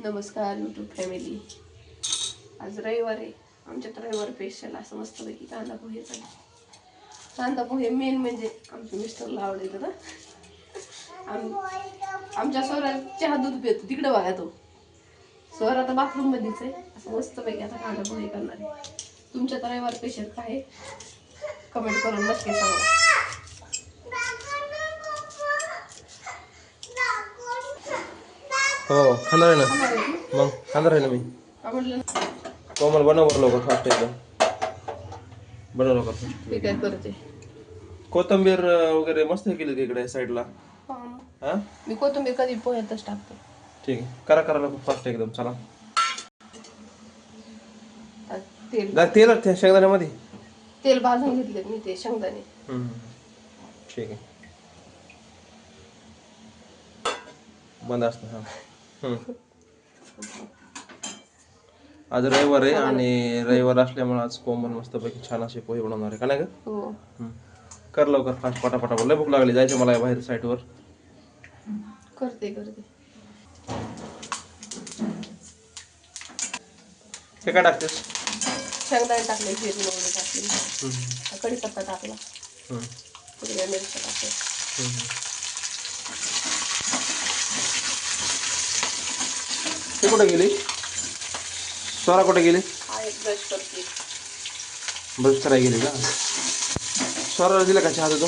नमस्कार YouTube family. आज रविवार आहे. आमच्यात रविवार स्पेशल असं मस्तपैकी कांदा पोहे चालू. कांदा पोहे मेन म्हणजे आमच्या मिस्टरला आवडतं ना. आमच्या स्वरात चहा दूध पितो तिकडे बघा तो. स्वर आता बाथरूम मध्येच आहे. असं मस्तपैकी आता कांदा पोहे करणार आहे. तुमच्यात रविवार स्पेशल काय कमेंट करून नक्की सांगा. हो खाणार आहे ना. मग खाणार आहे ना मी. आवडलं कोमल बनव लवकर फास्ट एकदम. बनव लवकर. मी काय करते कोथिंबीर वगैरे मस्त केली इकडे साईडला. हा मी कोथिंबीर कधी पोह्यातच टाकते. ठीक आहे करा लवकर फास्ट एकदम. चला तेल तेल शेंगदाण्यामध्ये तेल भाजून घेतले मी ते शेंगदाणे. ठीक आहे बंद असतं. हा आज रविवार आहे आणि रविवार असल्यामुळे आज कोमल मस्तपैकी छान असे पोहे बनवणार आहे का नाही का. हो कर लवकर फास्ट पटापटा. लय भूक लागली जायचं मला बाहेर साईटवर. करते हे काय टाकतेस. शेंगदाणे टाकले जिरे वगैरे टाकले कढीपत्ता टाकला हिरव्या मिरच्या टाकल्या. ते कुठे गेली स्वरा कुठे गेली. हा एक ब्रश करते. ब्रश करायला गेली का. स्वराला दिला का चहा तो.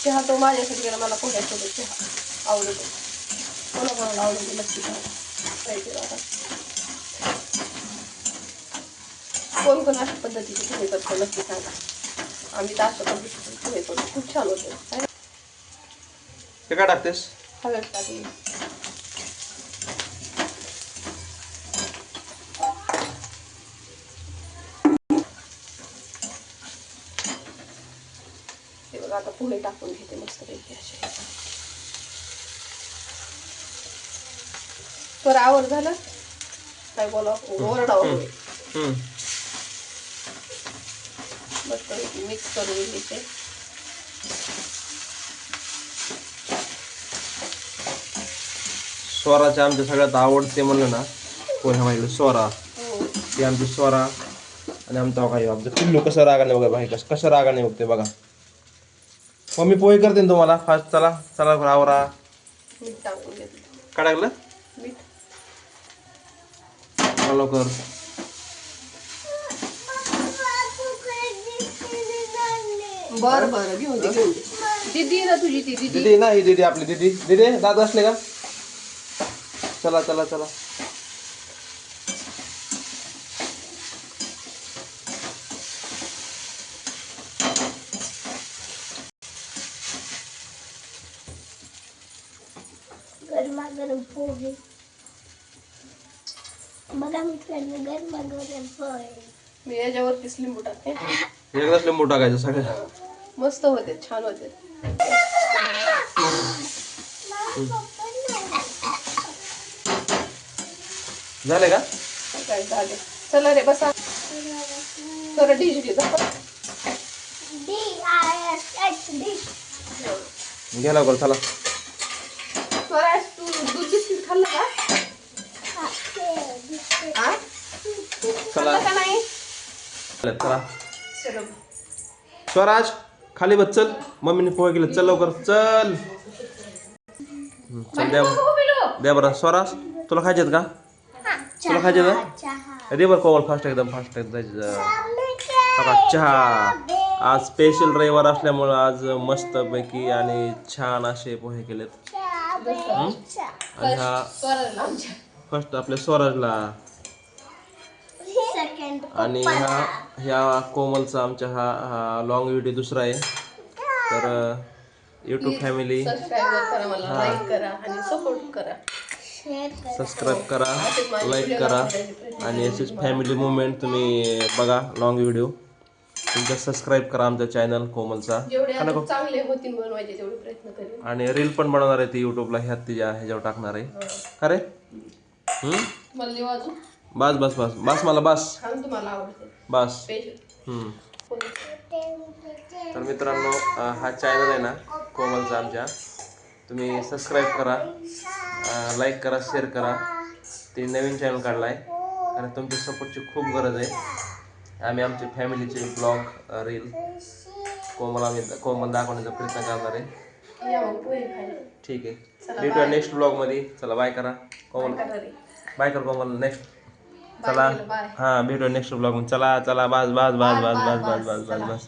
चहा तो माझ्यासाठी गेला. मला पोह्यासोबत चहा आवडतो. कोणाकोणाला आवडतो नक्की सांगा. कोण अशा पद्धतीचे पोहे करतो नक्की सांगा. आम्ही तर अशा पद्धतीचे पोहे करतो. खूप छान होते. ते काय टाकतेस. हळद टाकली. हे बघा आता पोहे टाकून घेते मस्तपैकी असे. तर आवर झालं काय बोला ओरडावं मस्तपैकी मिक्स करून घेते. स्वराचे आमच्या सगळ्यात आवडते म्हणलं ना पोह्या माहिती स्वरा. ती आमची स्वरा आणि आमचा काही आमचं पिल्लू कसं रागाने बघा भाई कसं रागाने बघते बघा. मग मी पोहे करते ना तुम्हाला फास्ट. चला आवरा. मीठ टाकून घेते. काय टाकलं मीठ लवकर. बरं घेऊन दे. दीदी ना तुझी ती दीदी नाही दीदी आपली दीदी दादा असले का. चला गरमागरम पोहे बघा मित्रांनो. गरमागरम पोहे मी याच्यावरतीच लिंबू टाकते. एकदाच लिंबू टाकायचं सगळं. मस्त होते छान होते. झाले का काय झाले. चला रे बसा. तर डिश घे घ्या लवकर चला. तू दूध बिस्किट खाल्लं का. चला का नाही. चला स्वराज खाली बस. चल मम्मीने पोहे केले. चल लवकर चल. चल द्या बरं. स्वराज तुला खायचेत का. तुला खायचे का दे बरं कोमल फास्ट एकदम चहा. आज स्पेशल रविवार असल्यामुळं आज मस्त पैकी आणि छान असे पोहे केलेत. आणि हा फर्स्ट आपल्या स्वराजला आणि ह्या कोमलचा आमच्या हा लॉंग व्हिडिओ दुसरा आहे. तर यूट्यूब फॅमिली सबस्क्राईब करा मला. लाईक करा आणि सपोर्ट करा. सबस्क्राईब करा लाईक करा आणि अशीच फॅमिली मुवमेंट तुम्ही बघा. लॉंग व्हिडिओ तुमचा सबस्क्राईब करा आमचा चॅनल कोमलचा. चांगले होतील बनवायचे तेवढे प्रयत्न करेन. आणि रील पण बनवणार आहे ती यूट्यूबला ह्याच्यावर टाकणार आहे. अरे बस मला बस बस. तर मित्रांनो हा चॅनल आहे ना कोमलचा आमच्या. तुम्ही सबस्क्राईब करा, लाईक करा, शेअर करा. ते नवीन चॅनल काढला आहे आणि तुमच्या सपोर्टची खूप गरज आहे. आम्ही आमचे फॅमिलीचे ब्लॉग रील कोमल दाखवण्याचा प्रयत्न करणार आहे. या मग पोहे खायला. ठीक आहे, चला, भेटूया bye. नेक्स्ट ब्लॉगमध्ये. चला बाय करा कोमल, काय करणार आहे? बाय कर कोमल. नेक्स्ट Bye चला केलं, bye. हां भेटूया नेक्स्ट ब्लॉगमध्ये. चला चला बस बस बस बस बस बस बस बस चला. बस.